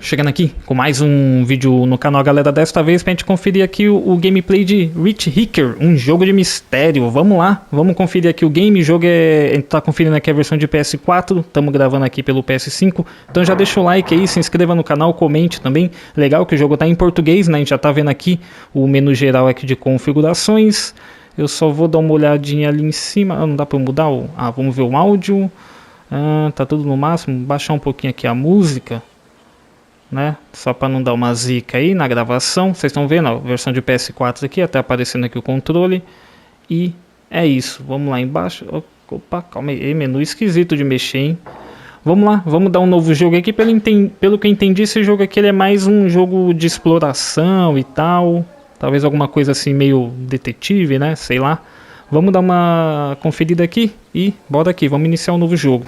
Chegando aqui com mais um vídeo no canal, galera. Desta vez pra gente conferir aqui o gameplay de Hitchhiker, um jogo de mistério. Vamos lá, vamos conferir aqui o game. O jogo a gente tá conferindo aqui a versão de PS4, estamos gravando aqui pelo PS5. Então já deixa o like aí, se inscreva no canal, comente também. Legal que o jogo tá em português, né? A gente já tá vendo aqui o menu geral aqui de configurações. Eu só vou dar uma olhadinha ali em cima. Não dá pra mudar o... vamos ver o áudio. Tá tudo no máximo. Baixar um pouquinho aqui a música, né? Só para não dar uma zica aí na gravação. Vocês estão vendo a versão de PS4 aqui, até aparecendo aqui o controle. E é isso, vamos lá embaixo. Opa, calma aí, menu esquisito de mexer, hein? Vamos lá, vamos dar um novo jogo aqui. Pelo que eu entendi, esse jogo aqui ele é mais um jogo de exploração e tal. Talvez alguma coisa assim meio detetive, né? Sei lá. Vamos dar uma conferida aqui e bora aqui, vamos iniciar um novo jogo.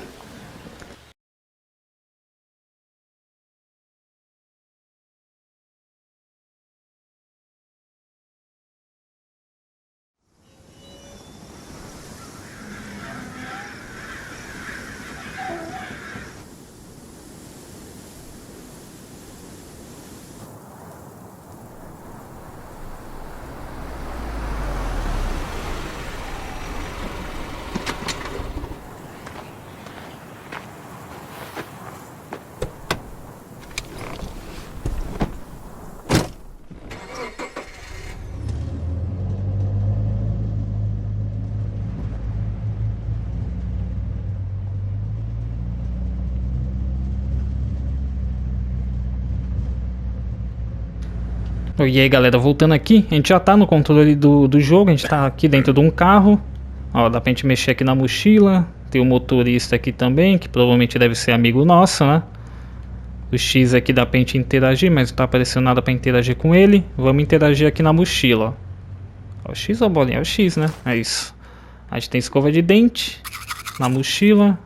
E aí, galera, voltando aqui, a gente já tá no controle do jogo. A gente tá aqui dentro de um carro. Ó, dá pra gente mexer aqui na mochila. Tem o motorista aqui também, que provavelmente deve ser amigo nosso, né? O X aqui dá pra gente interagir, mas não tá aparecendo nada pra interagir com ele. Vamos interagir aqui na mochila, ó. O X ou a bolinha? É o X, né? É isso. A gente tem escova de dente na mochila.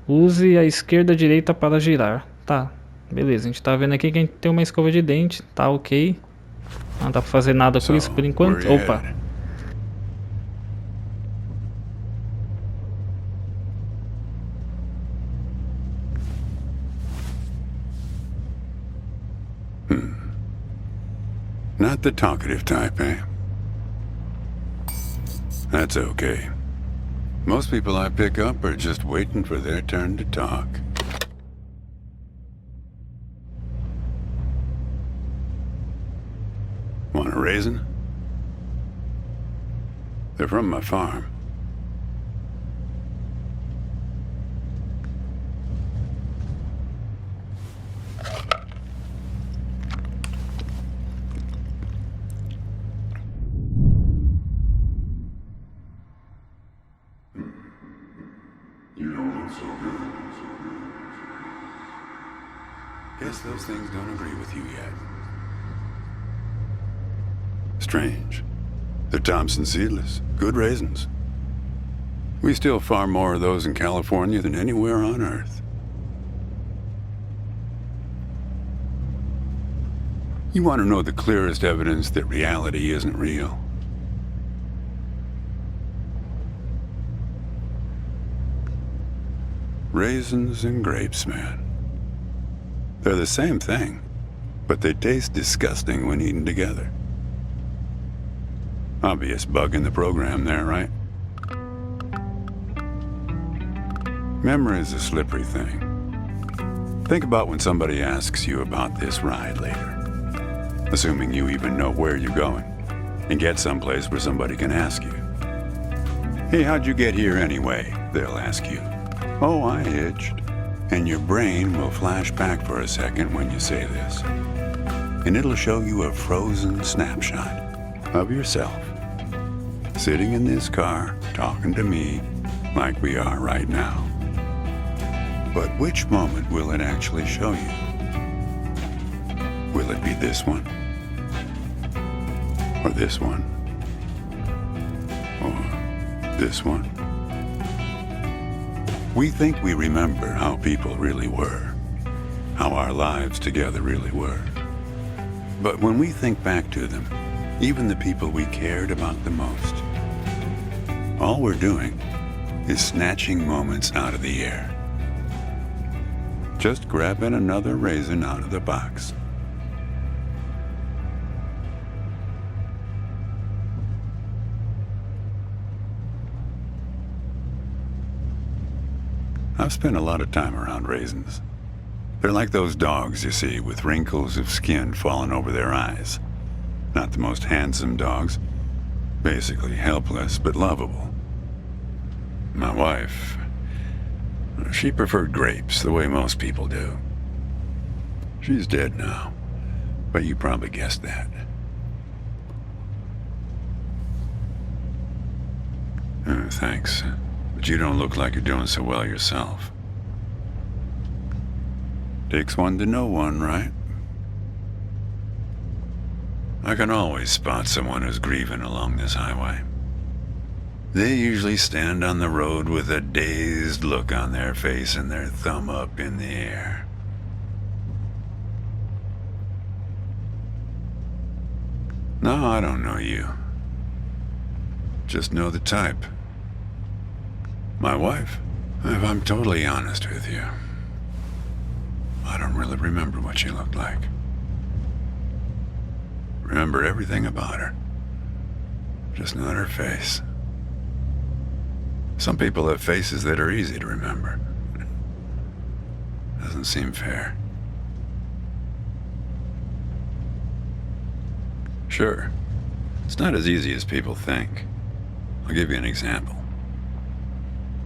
Use a esquerda e a direita para girar. Tá, beleza. A gente tá vendo aqui que a gente tem uma escova de dente. Tá ok. Não dá pra fazer nada com isso por enquanto. Opa. Not the talkative type, eh? That's okay. Most people I pick up are just waiting for their turn to talk. Want a raisin? They're from my farm. You don't look so good. Guess those things don't agree with you yet. Strange. They're Thompson seedless. Good raisins. We still farm more of those in California than anywhere on Earth. You want to know the clearest evidence that reality isn't real? Raisins and grapes, man. They're the same thing, but they taste disgusting when eaten together. Obvious bug in the program there, right? Memory is a slippery thing. Think about when somebody asks you about this ride later, assuming you even know where you're going, and get someplace where somebody can ask you. Hey, how'd you get here anyway? They'll ask you. Oh, I hitched. And your brain will flash back for a second when you say this. And it'll show you a frozen snapshot of yourself, sitting in this car, talking to me like we are right now. But which moment will it actually show you? Will it be this one? Or this one? Or this one? We think we remember how people really were, how our lives together really were. But when we think back to them, even the people we cared about the most, all we're doing is snatching moments out of the air. just grabbing another raisin out of the box. I've spent a lot of time around raisins. They're like those dogs you see with wrinkles of skin falling over their eyes. Not the most handsome dogs. Basically helpless, but lovable. My wife, she preferred grapes the way most people do. She's dead now, but you probably guessed that. Thanks, but you don't look like you're doing so well yourself. Takes one to know one, right? I can always spot someone who's grieving along this highway. They usually stand on the road with a dazed look on their face and their thumb up in the air. No, I don't know you. Just know the type. My wife, if I'm totally honest with you, I don't really remember what she looked like. Remember everything about her, just not her face. Some people have faces that are easy to remember. Doesn't seem fair. Sure, it's not as easy as people think. I'll give you an example.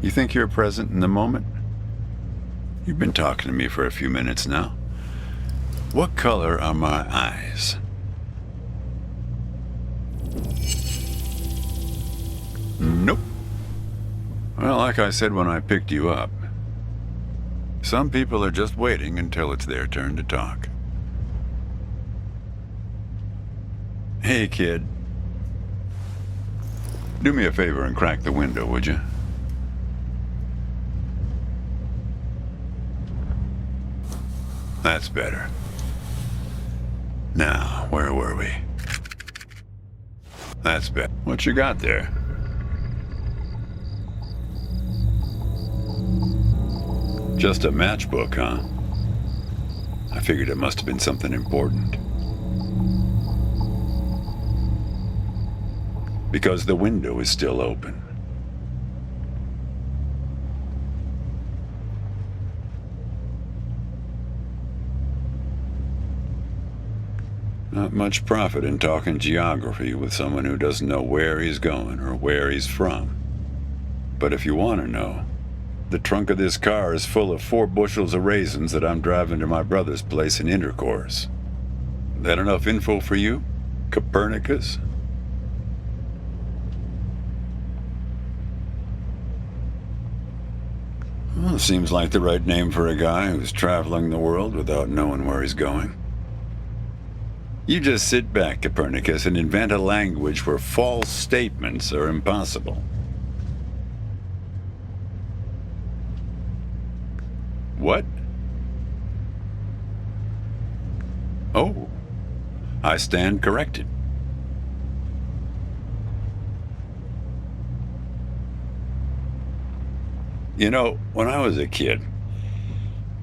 You think you're present in the moment? You've been talking to me for a few minutes now. What color are my eyes? Nope. Well, like I said when I picked you up, some people are just waiting until it's their turn to talk. Hey, kid. Do me a favor and crack the window, would you? That's better. Now, where were we? That's better. What you got there? Just a matchbook, huh? I figured it must have been something important. Because the window is still open. Not much profit in talking geography with someone who doesn't know where he's going or where he's from. But if you want to know, the trunk of this car is full of 4 bushels of raisins that I'm driving to my brother's place in Intercourse. That enough info for you, Copernicus? Well, seems like the right name for a guy who's traveling the world without knowing where he's going. You just sit back, Copernicus, and invent a language where false statements are impossible. What? Oh, I stand corrected. You know, when I was a kid,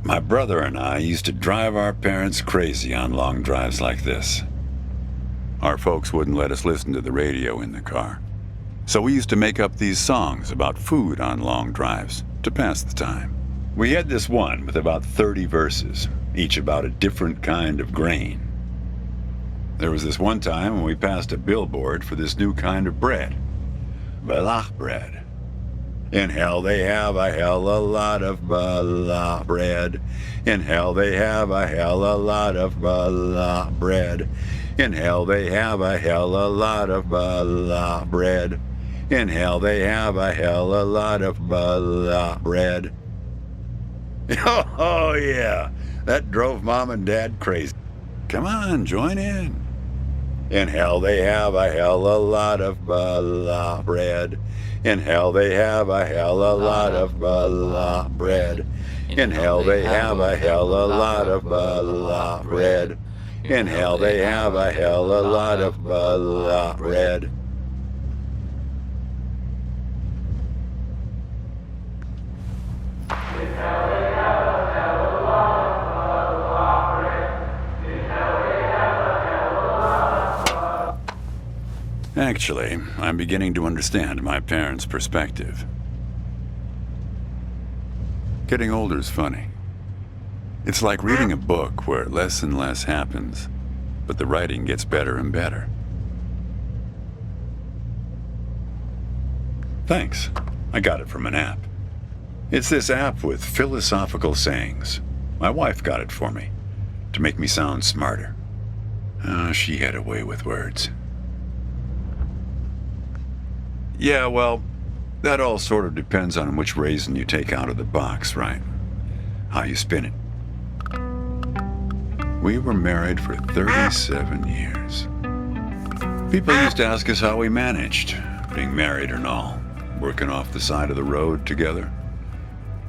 my brother and I used to drive our parents crazy on long drives like this. Our folks wouldn't let us listen to the radio in the car. So we used to make up these songs about food on long drives to pass the time. We had this one with about 30 verses, each about a different kind of grain. There was this one time when we passed a billboard for this new kind of bread, bela bread. In hell they have a hell a lot of bela bread. In hell they have a hell a lot of bela bread. In hell they have a hell a lot of bela bread. In hell they have a hell a lot of bela bread. Oh yeah, that drove Mom and Dad crazy. Come on, join in. In hell they have a hell a lot of bela bread. In hell they have a hell a lot of bela bread. In hell they have a hell a lot of bela bread. In hell they have a hell a lot of bela bread. Actually, I'm beginning to understand my parents' perspective. Getting older is funny. It's like reading a book where less and less happens, but the writing gets better and better. Thanks. I got it from an app. It's this app with philosophical sayings. My wife got it for me, to make me sound smarter. She had a way with words. Yeah, well, that all sort of depends on which raisin you take out of the box, right? How you spin it. We were married for 37 years. People used to ask us how we managed, being married and all, working off the side of the road together,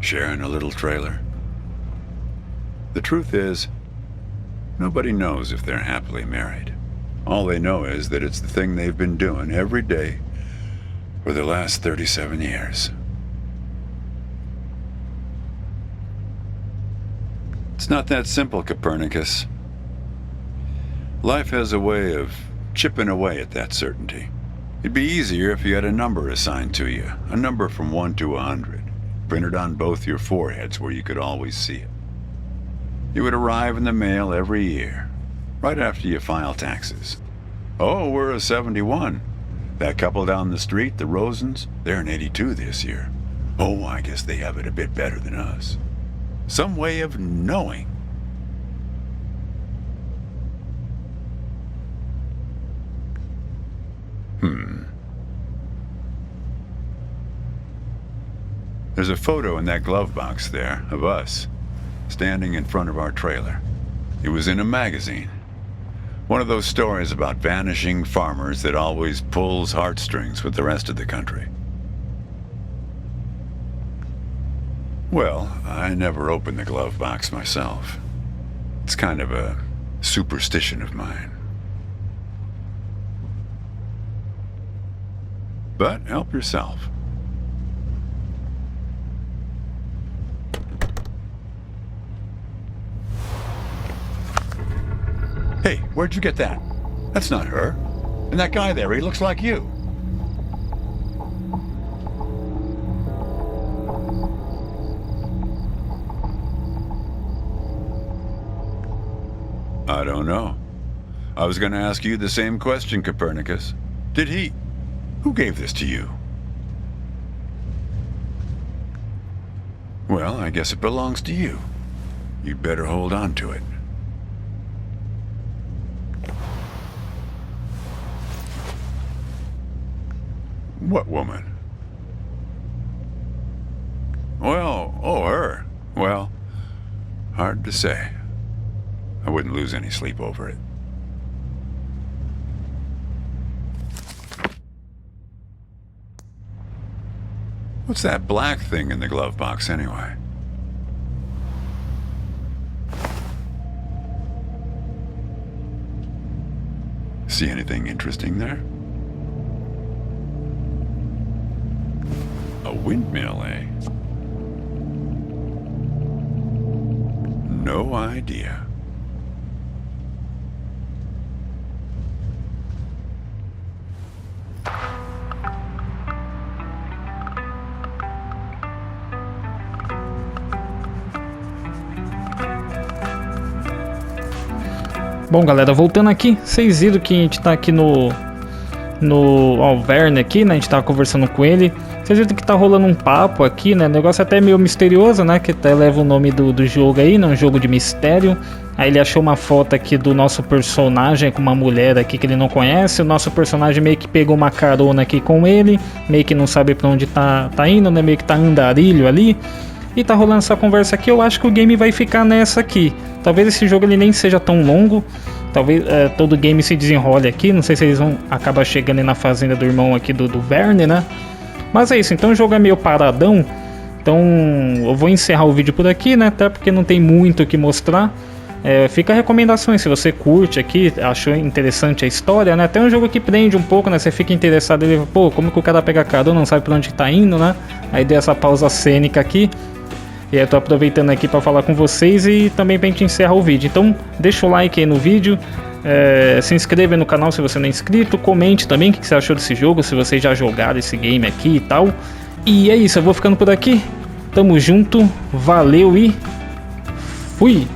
sharing a little trailer. The truth is, nobody knows if they're happily married. All they know is that it's the thing they've been doing every day for the last 37 years. It's not that simple, Copernicus. Life has a way of chipping away at that certainty. It'd be easier if you had a number assigned to you, a number from 1 to 100, printed on both your foreheads where you could always see it. It would arrive in the mail every year, right after you file taxes. Oh, we're a 71. That couple down the street, the Rosens, they're an 82 this year. Oh, I guess they have it a bit better than us. Some way of knowing. There's a photo in that glove box there of us, standing in front of our trailer. It was in a magazine. One of those stories about vanishing farmers that always pulls heartstrings with the rest of the country. Well, I never opened the glove box myself. It's kind of a superstition of mine. But help yourself. Hey, where'd you get that? That's not her. And that guy there, he looks like you. I don't know. I was going to ask you the same question, Copernicus. Did he... Who gave this to you? Well, I guess it belongs to you. You'd better hold on to it. What woman? Well, oh, her. Well, hard to say. I wouldn't lose any sleep over it. What's that black thing in the glove box anyway? See anything interesting there? A windmill, eh? No idea. Bom, galera, voltando aqui, vocês viram que a gente tá aqui no Verne aqui, né? A gente tava conversando com ele. Vocês viram que tá rolando um papo aqui, né? O negócio é até meio misterioso, né? Que até leva o nome do jogo aí, né? Um jogo de mistério. Aí ele achou uma foto aqui do nosso personagem com uma mulher aqui que ele não conhece. O nosso personagem meio que pegou uma carona aqui com ele, meio que não sabe pra onde tá indo, né? Meio que tá andarilho ali. E tá rolando essa conversa aqui. Eu acho que o game vai ficar nessa aqui. Talvez esse jogo ele nem seja tão longo. Talvez todo game se desenrole aqui. Não sei se eles vão acabar chegando aí na fazenda do irmão aqui do Verne, né? Mas é isso, então o jogo é meio paradão. Então eu vou encerrar o vídeo por aqui, né? Até porque não tem muito o que mostrar. Fica a recomendação aí, se você curte aqui, achou interessante a história, né? Até um jogo que prende um pouco, né? Você fica interessado, ele, pô, como que o cara pega carona, não sabe pra onde tá indo, né? Aí deu essa pausa cênica aqui. E aí eu tô aproveitando aqui para falar com vocês e também pra gente encerrar o vídeo. Então deixa o like aí no vídeo, Se inscreva no canal se você não é inscrito. Comente também o que você achou desse jogo, se vocês já jogaram esse game aqui e tal. E é isso, eu vou ficando por aqui. Tamo junto, valeu e fui!